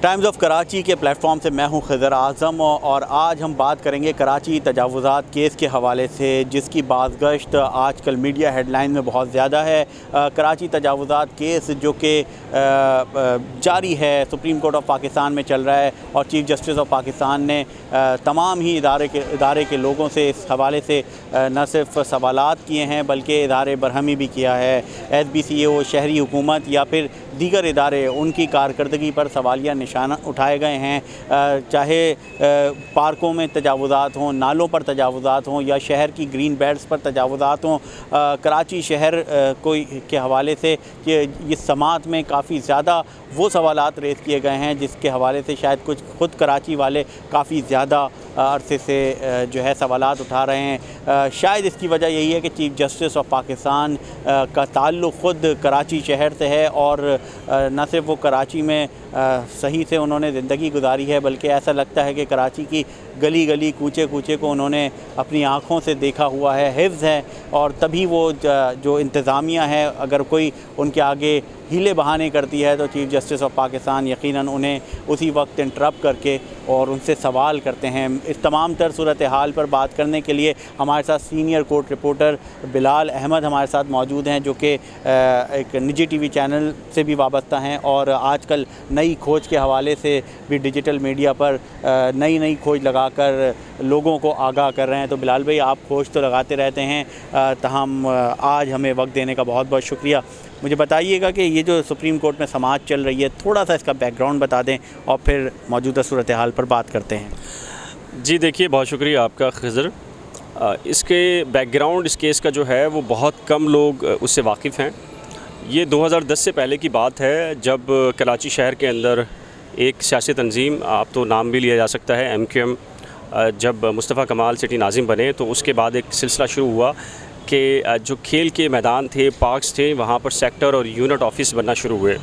Times of Karachi के platform से मैं हूं खिज़र आज़म और आज हम बात करेंगे कराची तजावुज़ात केस के हवाले से, जिसकी बाज़गश्त आजकल मीडिया हेडलाइन में बहुत ज़्यादा है। कराची तजावुज़ात केस जो कि जारी है, सुप्रीम कोर्ट ऑफ पाकिस्तान में चल रहा है और चीफ़ जस्टिस ऑफ पाकिस्तान ने तमाम ही इदारे के लोगों से इस हवाले से न सिर्फ सवालात किए हैं बल्कि इदारे बरहमी भी किया है। SBCO, शहरी हुकूमत या फिर दीगर इदारे, उनकी कारकर्दगी पर सवालिया निशान उठाए गए हैं। चाहे पार्कों में तजावुज़ात हों, नालों पर तजावुज़ात हों या शहर की ग्रीन बेल्ट्स पर तजावुज़ात हों। कराची शहर के हवाले से कि इस समात में काफ़ी ज़्यादा वो सवालात रेज़ किए गए हैं जिसके हवाले से शायद कुछ खुद कराची वाले काफ़ी ज़्यादा अरसे से जो है सवालात उठा रहे हैं। शायद इसकी वजह यही है कि चीफ़ जस्टिस ऑफ पाकिस्तान का ताल्लुक़ ख़ुद कराची शहर से है और न सिर्फ वो कराची में सही से उन्होंने ज़िंदगी गुजारी है बल्कि ऐसा लगता है कि कराची की गली गली कूचे कूचे को उन्होंने अपनी आँखों से देखा हुआ है, हिफ्ज़ है। और तभी वो जो इंतज़ामिया है, अगर कोई उनके आगे हीले बहाने करती है तो चीफ़ जस्टिस ऑफ पाकिस्तान यकीनन उन्हें उसी वक्त इंटरप्ट करके और उनसे सवाल करते हैं। इस तमाम तर सूरत हाल पर बात करने के लिए हमारे साथ senior court reporter Bilal Ahmad हमारे साथ मौजूद हैं, जो कि एक निजी TV चैनल से भी वाबस्ता हैं और आजकल नई खोज के हवाले से भी डिजिटल मीडिया पर नई खोज लगाकर लोगों को आगाह कर रहे हैं। तो बिलाल भाई, आप खोज तो लगाते रहते हैं, तहम आज हमें वक्त देने का बहुत बहुत शुक्रिया। मुझे बताइएगा कि ये जो सुप्रीम कोर्ट में समाअत चल रही है, थोड़ा सा इसका बैकग्राउंड बता दें और फिर मौजूदा सूरत हाल पर बात करते हैं। जी देखिए, बहुत शुक्रिया आपका खिज़र। इसके बैकग्राउंड, इस केस का जो है वो बहुत कम लोग उससे वाकिफ़ हैं। ये 2010 से पहले की बात है, जब कराची शहर के अंदर एक सियासी तंजीम, आप तो नाम भी लिया जा सकता है, MQM, जब मुस्तफ़ा कमाल सिटी नाज़िम बने तो उसके बाद एक सिलसिला शुरू हुआ कि जो खेल के मैदान थे, पार्क्स थे, वहाँ पर सेक्टर और यूनिट ऑफिस बनना शुरू हुए।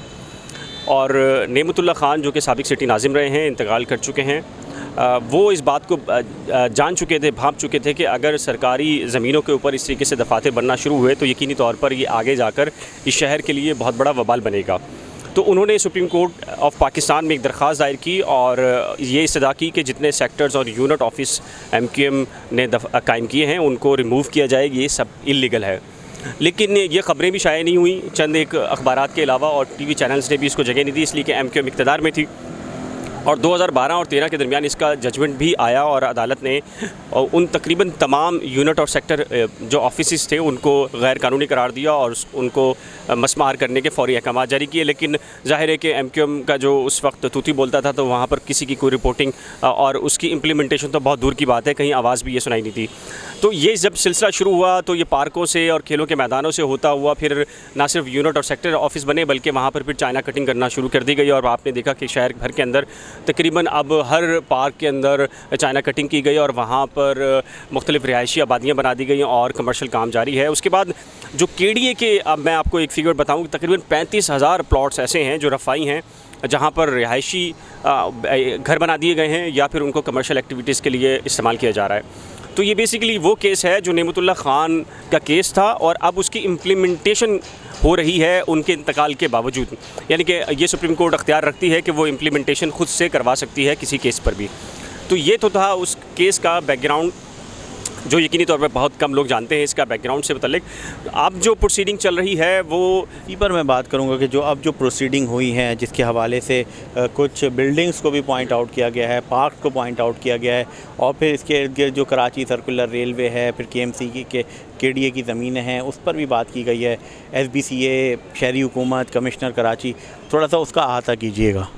और नेमतुल्लाह ख़ान जो कि साबिक़ सिटी नाज़िम रहे हैं, इंतकाल कर चुके हैं, वो इस बात को जान चुके थे, भांप चुके थे कि अगर सरकारी ज़मीनों के ऊपर इस तरीके से दफातर बनना शुरू हुए तो यकीनी तौर पर ये आगे जाकर इस शहर के लिए बहुत बड़ा वबाल बनेगा। तो उन्होंने सुप्रीम कोर्ट ऑफ पाकिस्तान में एक दरख्वास्त दायर की और ये इस्तदा की कि जितने सेक्टर्स और यूनिट ऑफिस MQM ने कायम किए हैं उनको रिमूव किया जाए, ये सब इल्लीगल है। लेकिन ये ख़बरें भी शाये नहीं हुई, चंद एक अखबारात के अलावा, और TV चैनल्स ने भी इसको जगह नहीं दी, इसलिए कि MQM इक़्तिदार में थी। और 2012 और 13 के दरमियान इसका जजमेंट भी आया और अदालत ने उन तकरीबन तमाम यूनिट और सेक्टर जो ऑफिस थे उनको गैर कानूनी करार दिया और उनको मसमार करने के फौरी अहकाम जारी किए। लेकिन ज़ाहिर है कि MQM का जो उस वक्त तूती बोलता था तो वहाँ पर किसी की कोई रिपोर्टिंग और उसकी इम्प्लीमेंटेशन तो बहुत दूर की बात है, कहीं आवाज़ भी ये सुनाई नहीं थी। तो ये जब सिलसिला शुरू हुआ तो ये पार्कों से और खेलों के मैदानों से होता हुआ फिर ना सिर्फ यूनिट और सेक्टर ऑफिस बने बल्कि वहाँ पर फिर चाइना कटिंग करना शुरू कर दी गई। और आपने देखा कि शहर भर के अंदर तकरीबन अब हर पार्क के अंदर चाइना कटिंग की गई और वहाँ पर मुख्तलिफ़ रिहायशी आबादियाँ बना दी गई और कमर्शियल काम जारी है। उसके बाद जो KDA के, अब मैं आपको एक फ़िगर बताऊँ, तकरीबन 35,000 प्लॉट्स ऐसे हैं जो रफ़ाई हैं जहाँ पर रिहायशी घर बना दिए गए हैं या फिर उनको कमर्शियल एक्टिविटीज़ के लिए इस्तेमाल किया जा रहा है। तो ये बेसिकली वो केस है जो नेमतुल्लाह ख़ान का केस था और अब उसकी इम्प्लीमेंटेशन हो रही है उनके इंतकाल के बावजूद। यानी कि ये सुप्रीम कोर्ट अख्तियार रखती है कि वो इम्प्लीमेंटेशन ख़ुद से करवा सकती है किसी केस पर भी। तो ये तो था उस केस का बैकग्राउंड, जो यकीनी तौर पर बहुत कम लोग जानते हैं इसका बैकग्राउंड से मुतल्लिक। अब जो प्रोसीडिंग चल रही है वो इसी पर मैं बात करूंगा कि जो प्रोसीडिंग हुई है जिसके हवाले से कुछ बिल्डिंग्स को भी पॉइंट आउट किया गया है, पार्क को पॉइंट आउट किया गया है और फिर इसके इर्द गिर्द जो कराची सर्कुलर रेलवे है, फिर KMC के KDA की ज़मीनें हैं, उस पर भी बात की गई है। SBCA, शहरी हुकूमत, कमिश्नर कराची, थोड़ा सा उसका अहाता कीजिएगा।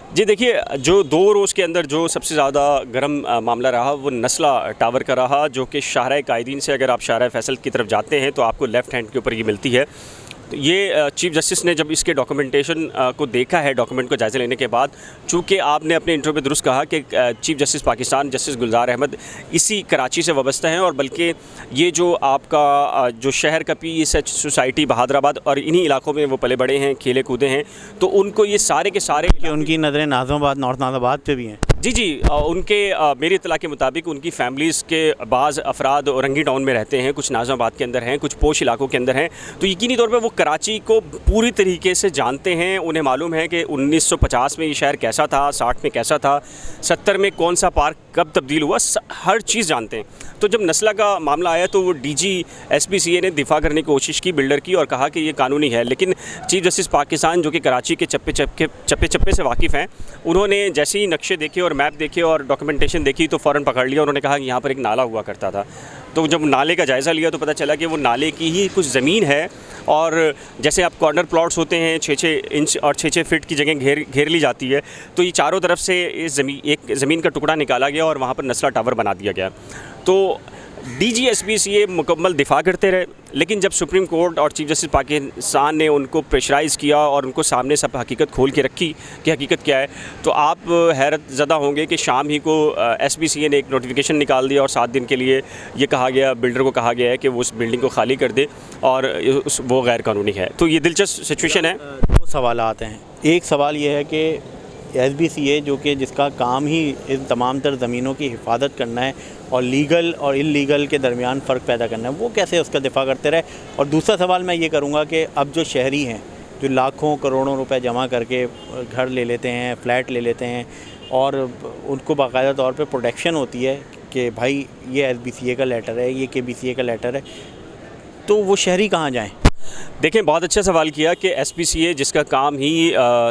जी देखिए, जो 2 रोज़ के अंदर जो सबसे ज़्यादा गर्म मामला रहा वो नस्ला टावर का रहा, जो कि शाहराह कायदीन से अगर आप शाहराह फैसल की तरफ जाते हैं तो आपको लेफ़्ट हैंड के ऊपर ये मिलती है। तो ये चीफ़ जस्टिस ने जब इसके डॉक्यूमेंटेशन को देखा है, डॉक्यूमेंट को जायज़ा लेने के बाद, चूँकि आपने अपने इंटरव्यू में दुरुस्त कहा कि चीफ़ जस्टिस पाकिस्तान जस्टिस गुलजार अहमद इसी कराची से वाबस्ता हैं और बल्कि ये जो आपका जो शहर का PSH सोसाइटी बहादुराबाद और इन्हीं इलाकों में वो पले बड़े हैं, खेले कूदे हैं, तो उनको ये सारे के सारे कि उनकी नज़रें नाज़िमाबाद, नॉर्थ नाज़िमाबाद पे भी हैं। जी, मेरी इत्तला के मुताबिक उनकी फ़ैमिलीज़ के बाज़ अफराद औरंगी टाउन में रहते हैं, कुछ नाज़िमाबाद के अंदर हैं, कुछ पोश इलाकों के अंदर हैं। तो यकीनी तौर पे वो कराची को पूरी तरीके से जानते हैं। उन्हें मालूम है कि 1950 में ये शहर कैसा था, 60 में कैसा था, 70 में कौन सा पार्क कब तब्दील हुआ, हर चीज़ जानते हैं। तो जब नस्ला का मामला आया तो वो डीजी एसपीसीए ने दिफा करने की कोशिश की बिल्डर की और कहा कि ये कानूनी है, लेकिन चीफ जस्टिस पाकिस्तान जो कि कराची के चप्पे से वाकिफ़ हैं, उन्होंने जैसे ही नक्शे देखे और मैप देखे और डॉक्यूमेंटेशन देखी तो फ़ौरन पकड़ लिया। उन्होंने कहा कि यहाँ पर एक नाला हुआ करता था। तो जब नाले का जायज़ा लिया तो पता चला कि वो नाले की ही कुछ ज़मीन है, और जैसे आप कॉर्नर प्लॉट्स होते हैं 6-6 इंच और 6-6 फीट की जगह घेर ली जाती है, तो ये चारों तरफ से इस एक ज़मीन का टुकड़ा निकाला गया और वहाँ पर नस्ला टावर बना दिया गया। तो DGSPCA मुकम्मल दिफा करते रहे, लेकिन जब सुप्रीम कोर्ट और चीफ जस्टिस पाकिस्तान ने उनको प्रेशराइज़ किया और उनको सामने सब हकीकत खोल के रखी कि हकीकत क्या है, तो आप हैरत ज़दा होंगे कि शाम ही को SPCA ने एक नोटिफिकेशन निकाल दिया और 7 दिन के लिए ये कहा गया, बिल्डर को कहा गया है कि वो उस बिल्डिंग को खाली कर दे और वो गैर कानूनी है। तो ये दिलचस्प सिचुएशन है। 2 सवाल आते हैं। एक सवाल ये है कि SBCA जो कि जिसका काम ही इन तमाम तर ज़मीनों की हिफाजत करना है और लीगल और इल्लीगल के दरमियान फ़र्क पैदा करना है, वो कैसे उसका दिफा करते रहे। और दूसरा सवाल मैं ये करूँगा कि अब जो शहरी हैं जो लाखों करोड़ों रुपए जमा करके घर ले लेते हैं, फ्लैट ले लेते हैं, और उनको बाकायदा तौर पे प्रोटेक्शन होती है कि भाई ये SBCA का लेटर है, ये KBCA का लेटर है, तो वो शहरी कहाँ जाएँ? देखें, बहुत अच्छा सवाल किया कि SPCA जिसका काम ही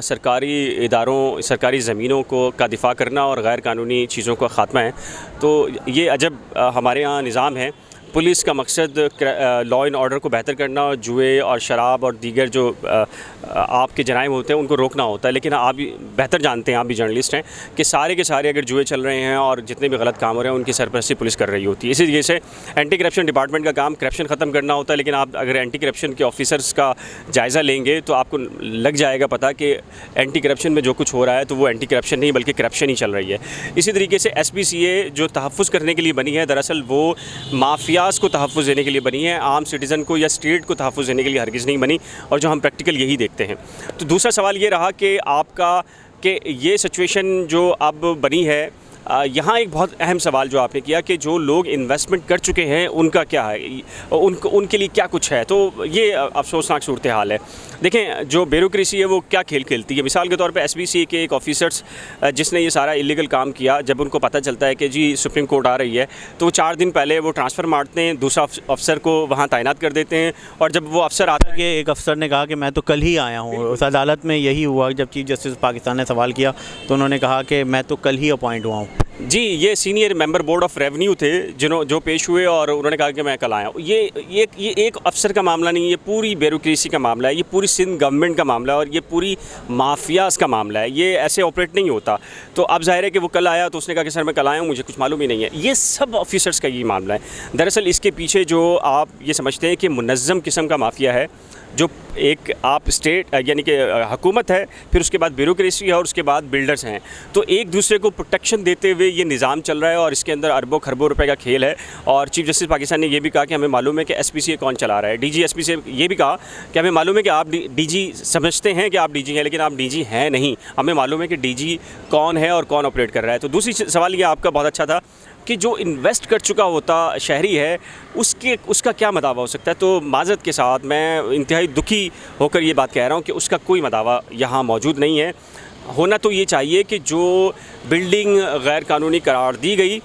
सरकारी इदारों, सरकारी ज़मीनों का दिफा करना और गैर कानूनी चीज़ों का ख़ात्मा है, तो ये अजब हमारे यहाँ निज़ाम है। पुलिस का मकसद लॉ एंड ऑर्डर को बेहतर करना और जुए और शराब और दीगर जो आपके जराइम होते हैं उनको रोकना होता है। लेकिन आप भी बेहतर जानते हैं, आप भी जर्नलिस्ट हैं, कि सारे के सारे अगर जुए चल रहे हैं और जितने भी गलत काम हो रहे हैं उनकी सरपरस्ती पुलिस कर रही होती है। इसी वजह से एंटी करप्शन डिपार्टमेंट का काम करप्शन ख़त्म करना होता है। लेकिन आप अगर एंटी करप्शन के ऑफिसर्स का जायज़ा लेंगे तो आपको लग जाएगा पता कि एंटी करप्शन में जो कुछ हो रहा है तो वो एंटी करप्शन नहीं बल्कि करप्शन ही चल रही है। इसी तरीके से SPCA जो तहफ़्फ़ुज़ करने के लिए बनी है, दरअसल वो माफिया को तहफ़्फ़ुज़ देने के लिए बनी है, आम सिटीज़न को या स्टेट को तहफ़्फ़ुज़ देने के लिए हरगिज़ नहीं बनी, और जो हम प्रैक्टिकल यही देखते हैं। तो दूसरा सवाल ये रहा कि आपका कि ये सिचुएशन जो अब बनी है, यहाँ एक बहुत अहम सवाल जो आपने किया कि जो लोग इन्वेस्टमेंट कर चुके हैं उनका क्या है, उनके लिए क्या कुछ है। तो ये अफसोसनाक सूरत हाल है। देखें, जो ब्यूरोक्रेसी है वो क्या खेल खेलती है। मिसाल के तौर पे SPCA के एक ऑफिसर्स जिसने ये सारा इलीगल काम किया, जब उनको पता चलता है कि जी सुप्रीम कोर्ट आ रही है, तो 4 दिन पहले वो ट्रांसफ़र मारते हैं, दूसरा अफसर को वहाँ तैनात कर देते हैं, और जब वो अफसर आता है, एक अफसर ने कहा कि मैं तो कल ही आया हूँ। उस अदालत में यही हुआ, जब चीफ जस्टिस पाकिस्तान ने सवाल किया तो उन्होंने कहा कि मैं तो कल ही अपॉइंट हुआ हूँ। जी, ये senior member board of revenue थे जो पेश हुए और उन्होंने कहा कि मैं कल आया हूँ। ये एक अफसर का मामला नहीं, ये पूरी ब्यूरोक्रेसी का मामला है, ये पूरी सिंध गवर्नमेंट का मामला है और ये पूरी माफियाज़ का मामला है। ये ऐसे ऑपरेट नहीं होता। तो अब ज़ाहिर है कि वो कल आया तो उसने कहा कि सर मैं कल आया हूँ, मुझे कुछ मालूम ही नहीं है। ये सब ऑफिसर्स का ये मामला है। दरअसल इसके पीछे जो आप ये समझते हैं कि मुनज़्ज़म किस्म का माफिया है, जो एक आप स्टेट यानी कि हुकूमत है, फिर उसके बाद ब्यूरोक्रेसी है और उसके बाद बिल्डर्स हैं, तो एक दूसरे को प्रोटेक्शन देते हुए ये निज़ाम चल रहा है और इसके अंदर अरबों खरबों रुपए का खेल है। और चीफ जस्टिस पाकिस्तान ने ये भी कहा कि हमें मालूम है कि SPCA कौन चला रहा है। DG SPCA ये भी कहा कि हमें मालूम है कि आप DG समझते हैं कि आप DG हैं, लेकिन आप DG हैं नहीं, हमें मालूम है कि DG कौन है और कौन ऑपरेट कर रहा है। तो दूसरी सवाल ये आपका बहुत अच्छा था कि जो इन्वेस्ट कर चुका होता शहरी है उसका क्या मदावा हो सकता है। तो माज़रत के साथ मैं इंतहाई दुखी होकर ये बात कह रहा हूँ कि उसका कोई मदावा यहाँ मौजूद नहीं है। होना तो ये चाहिए कि जो बिल्डिंग गैर कानूनी करार दी गई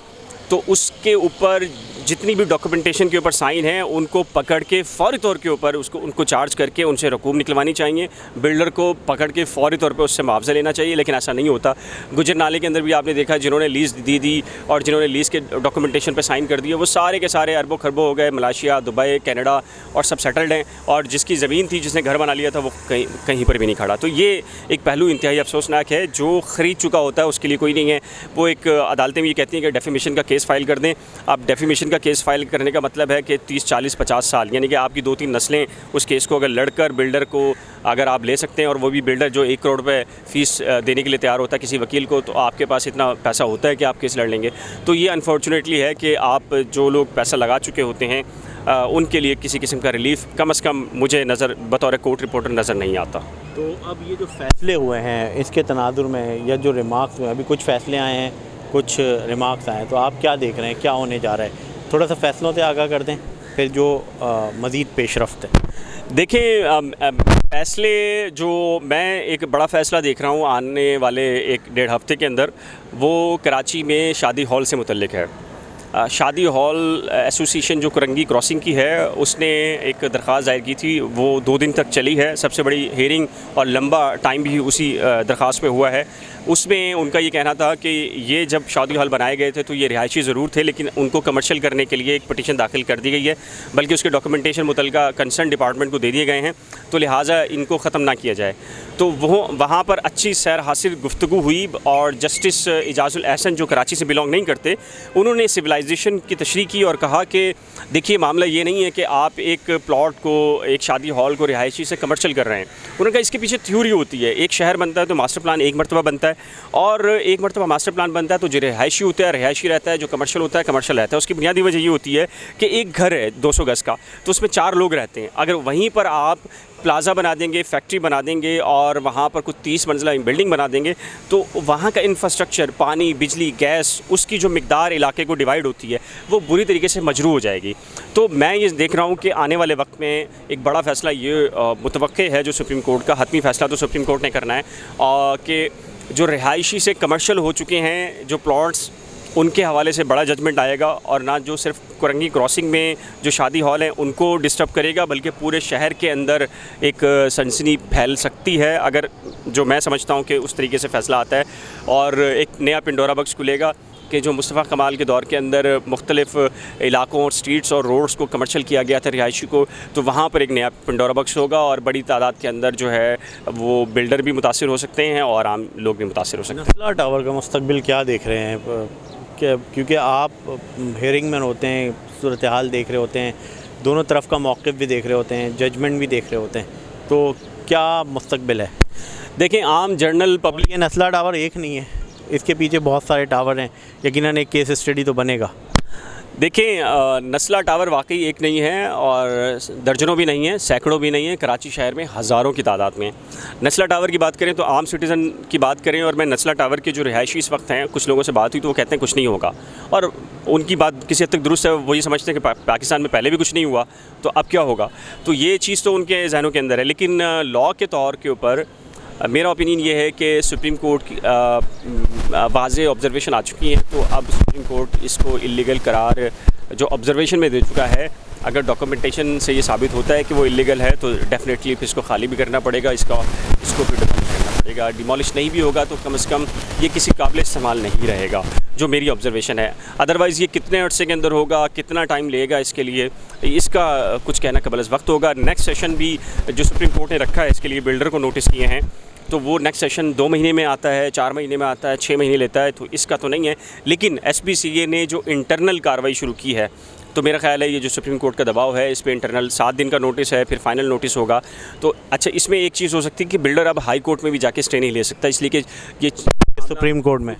तो उसके ऊपर जितनी भी डॉक्यूमेंटेशन के ऊपर साइन हैं उनको पकड़ के फ़ौरी तौर के ऊपर उनको चार्ज करके उनसे रकूम निकलवानी चाहिए। बिल्डर को पकड़ के फ़ौरी तौर पे उससे मुआवजा लेना चाहिए, लेकिन ऐसा नहीं होता। गुजर नाले के अंदर भी आपने देखा, जिन्होंने लीज़ दी और जिन्होंने लीज़ के डॉक्यूमेंटेशन पे साइन कर दिए वो सारे के सारे अरबों खरबों हो गए, मलेशिया, दुबई, कनाडा और सब सेटल्ड हैं, और जिसकी ज़मीन थी, जिसने घर बना लिया था, वो कहीं पर भी नहीं खड़ा। तो ये एक पहलू इंतहाई अफसोसनाक है। जो ख़रीद चुका होता है उसके लिए कोई नहीं है। वो एक अदालतें भी ये कहती हैं कि डेफेमेशन का केस फाइल कर दें। अब डेफेमेशन का केस फाइल करने का मतलब है कि 30, 40, 50 साल, यानी कि आपकी 2-3 नस्लें उस केस को अगर लड़कर बिल्डर को अगर आप ले सकते हैं, और वो भी बिल्डर जो 1 करोड़ रुपए फ़ीस देने के लिए तैयार होता है किसी वकील को, तो आपके पास इतना पैसा होता है कि आप केस लड़ लेंगे। तो ये अनफॉर्चुनेटली है कि आप जो लोग पैसा लगा चुके होते हैं उनके लिए किसी किस्म का रिलीफ कम से कम मुझे बतौर कोर्ट रिपोर्टर नज़र नहीं आता। तो अब ये जो फ़ैसले हुए हैं इसके तनाजुर में या जो रिमार्क्स हुए हैं, अभी कुछ फ़ैसले आए हैं, कुछ रिमार्क्स आए हैं, तो आप क्या देख रहे हैं, क्या होने जा रहा है? थोड़ा सा फ़ैसलों से आगाह कर दें, फिर जो मज़ीद पेशरफ्त है। देखिए, फ़ैसले जो मैं एक बड़ा फ़ैसला देख रहा हूँ आने वाले 1-1.5 हफ़्ते के अंदर, वो कराची में शादी हॉल से मुतल्लिक़ है। शादी हॉल एसोसिएशन जो कुरंगी क्रॉसिंग की है, उसने एक दरख्वास्त दायर की थी, वो 2 दिन तक चली है। सबसे बड़ी हेयरिंग और लंबा टाइम भी उसी दरख्वास्त में हुआ है। उसमें उनका ये कहना था कि ये जब शादी हॉल बनाए गए थे तो ये रिहायशी ज़रूर थे, लेकिन उनको कमर्शियल करने के लिए एक पटिशन दाखिल कर दी गई है, बल्कि उसके डॉक्यूमेंटेशन मुतल्लिका कंसर्न डिपार्टमेंट को दे दिए गए हैं, तो लिहाजा इनको ख़त्म ना किया जाए। तो वो वहाँ पर अच्छी सैर हासिल गुफ्तगू हुई और जस्टिस इजाज़ुल एहसन जो कराची से बिलोंग नहीं करते, उन्होंने सिविलाइजेशन की तशरीह की और कहा कि देखिए, मामला ये नहीं है कि आप एक प्लॉट को, एक शादी हॉल को रिहायशी से कमर्शियल कर रहे हैं। उन्होंने कहा इसके पीछे थ्योरी होती है, एक शहर बनता है तो मास्टर प्लान एक मरतबा बनता है, और एक मरतबा मास्टर प्लान बनता है तो जो रिहायशी होता है रिहायशी रहता है, जो कमर्शियल होता है कमर्शियल रहता है। उसकी बुनियादी वजह ये होती है कि एक घर है 200 गज़ का, तो उसमें 4 लोग रहते हैं। अगर वहीं पर आप प्लाज़ा बना देंगे, फैक्ट्री बना देंगे और वहाँ पर कुछ 30 मंजिला बिल्डिंग बना देंगे, तो वहाँ का इंफ्रास्ट्रक्चर, पानी, बिजली, गैस, उसकी जो मिकदार इलाके को डिवाइड होती है, वो बुरी तरीके से मजरू हो जाएगी। तो मैं ये देख रहा हूँ कि आने वाले वक्त में एक बड़ा फ़ैसला ये मुतवक्के है जो सुप्रीम कोर्ट का, हतमी फ़ैसला तो सुप्रीम कोर्ट ने करना है, कि जो रिहायशी से कमर्शियल हो चुके हैं जो प्लॉट्स, उनके हवाले से बड़ा जजमेंट आएगा, और ना जो सिर्फ कुरंगी क्रॉसिंग में जो शादी हॉल है उनको डिस्टर्ब करेगा, बल्कि पूरे शहर के अंदर एक सनसनी फैल सकती है अगर, जो मैं समझता हूँ कि उस तरीके से फ़ैसला आता है। और एक नया पिंडोरा बख्श खुलेगा कि जो मुस्तफ़ा कमाल के दौर के अंदर मुख्तलिफ़ इलाकों और स्ट्रीट्स और रोड्स को कमर्शियल किया गया था रिहायशी को, तो वहाँ पर एक नया पिंडोरा बख्श होगा और बड़ी तादाद के अंदर जो है वो बिल्डर भी मुतासिर हो सकते हैं और आम लोग भी मुतासिर हो सकते हैं। नस्ला टावर का मुस्तकबिल क्या देख रहे हैं? क्योंकि आप हेयरिंग में होते हैं, सूरत हाल देख रहे होते हैं, दोनों तरफ का मौक़िफ़ भी देख रहे होते हैं, जजमेंट भी देख रहे होते हैं, तो क्या मुस्तकबिल है? देखें, आम जनरल पब्लिक, ये नस्ला टावर एक नहीं है, इसके पीछे बहुत सारे टावर हैं, यकीनन एक केस स्टडी तो बनेगा। देखें, नस्ला टावर वाकई एक नहीं है और दर्जनों भी नहीं है, सैकड़ों भी नहीं है, कराची शहर में हज़ारों की तादाद में। नस्ला टावर की बात करें तो आम सिटीज़न की बात करें, और मैं नस्ला टावर के जो रिहायशी इस वक्त हैं, कुछ लोगों से बात हुई तो वो कहते हैं कुछ नहीं होगा, और उनकी बात किसी हद तक दुरुस्त है। वो ये समझते हैं कि पाकिस्तान में पहले भी कुछ नहीं हुआ, तो अब क्या होगा। तो ये चीज़ तो उनके जहनों के अंदर है, लेकिन लॉ के तौर के ऊपर मेरा ओपिनियन ये है कि सुप्रीम कोर्ट की वाज़े ऑब्जर्वेशन आ चुकी हैं, तो अब सुप्रीम कोर्ट इसको इल्लीगल करार जो ऑब्जर्वेशन में दे चुका है, अगर डॉक्यूमेंटेशन से ये साबित होता है कि वो इल्लीगल है तो डेफिनेटली फिर इसको खाली भी करना पड़ेगा, इसको फिर डिमोलिश करना पड़ेगा। डिमोलिश नहीं भी होगा तो कम से कम ये किसी काबिल इस्तेमाल नहीं रहेगा, जो मेरी ऑब्जर्वेशन है। अदरवाइज़ ये कितने अर्से के अंदर होगा, कितना टाइम लेगा इसके लिए, इसका कुछ कहना कबल वक्त होगा। नेक्स्ट सेशन भी जो सुप्रीम कोर्ट ने रखा है इसके लिए बिल्डर को नोटिस किए हैं, तो वो नेक्स्ट सेशन 2 महीने में आता है, 4 महीने में आता है, 6 महीने लेता है, तो इसका तो नहीं है। लेकिन SPCA ने जो इंटरनल कार्रवाई शुरू की है, तो मेरा ख्याल है ये जो सुप्रीम कोर्ट का दबाव है इस पे इंटरनल 7 दिन का नोटिस है, फिर फाइनल नोटिस होगा। तो अच्छा, इसमें एक चीज़ हो सकती है कि बिल्डर अब हाई कोर्ट में भी जाके स्टे नहीं ले सकता, इसलिए कि ये सुप्रीम कोर्ट में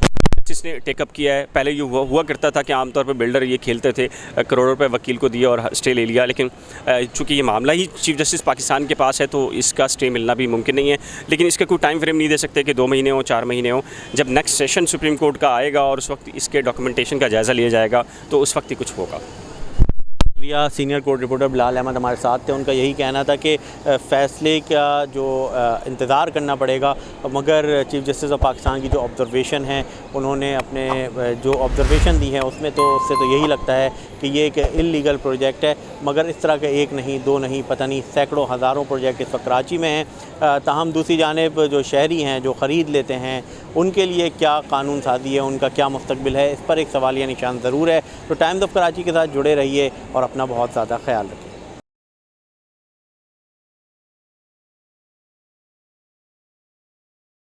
जिसने टेकअप किया है। पहले ये हुआ करता था कि आमतौर पर बिल्डर ये खेलते थे, करोड़ों रुपए वकील को दिए और स्टे ले लिया, लेकिन चूँकि ये मामला ही चीफ जस्टिस पाकिस्तान के पास है तो इसका स्टे मिलना भी मुमकिन नहीं है। लेकिन इसका कोई टाइम फ्रेम नहीं दे सकते कि 2 महीने हो, 4 महीने हो। जब नेक्स्ट सेशन सुप्रीम कोर्ट का आएगा और उस वक्त इसके डॉक्यूमेंटेशन का जायज़ा लिया जाएगा तो उस वक्त ही कुछ होगा। Senior court reporter Bilal Ahmad हमारे साथ थे, उनका यही कहना था कि फ़ैसले का जो इंतज़ार करना पड़ेगा, मगर चीफ़ जस्टिस ऑफ पाकिस्तान की जो ऑब्ज़र्वेशन है, उन्होंने अपने जो ऑब्ज़र्वेशन दी है उसमें तो उससे तो यही लगता है कि ये एक इल्लीगल प्रोजेक्ट है, मगर इस तरह के 1 नहीं 2 नहीं, पता नहीं सैकड़ों हज़ारों प्रोजेक्ट इस वक्त कराची में हैं। ताहम दूसरी जानिब जो शहरी हैं जो ख़रीद लेते हैं, उनके लिए क्या कानून साज़ी है, उनका क्या मुस्तकबिल है, इस पर एक सवालिया निशान ज़रूर है। तो टाइम्स ऑफ कराची के साथ जुड़े रहिए और अपना बहुत ज़्यादा ख्याल रखिए।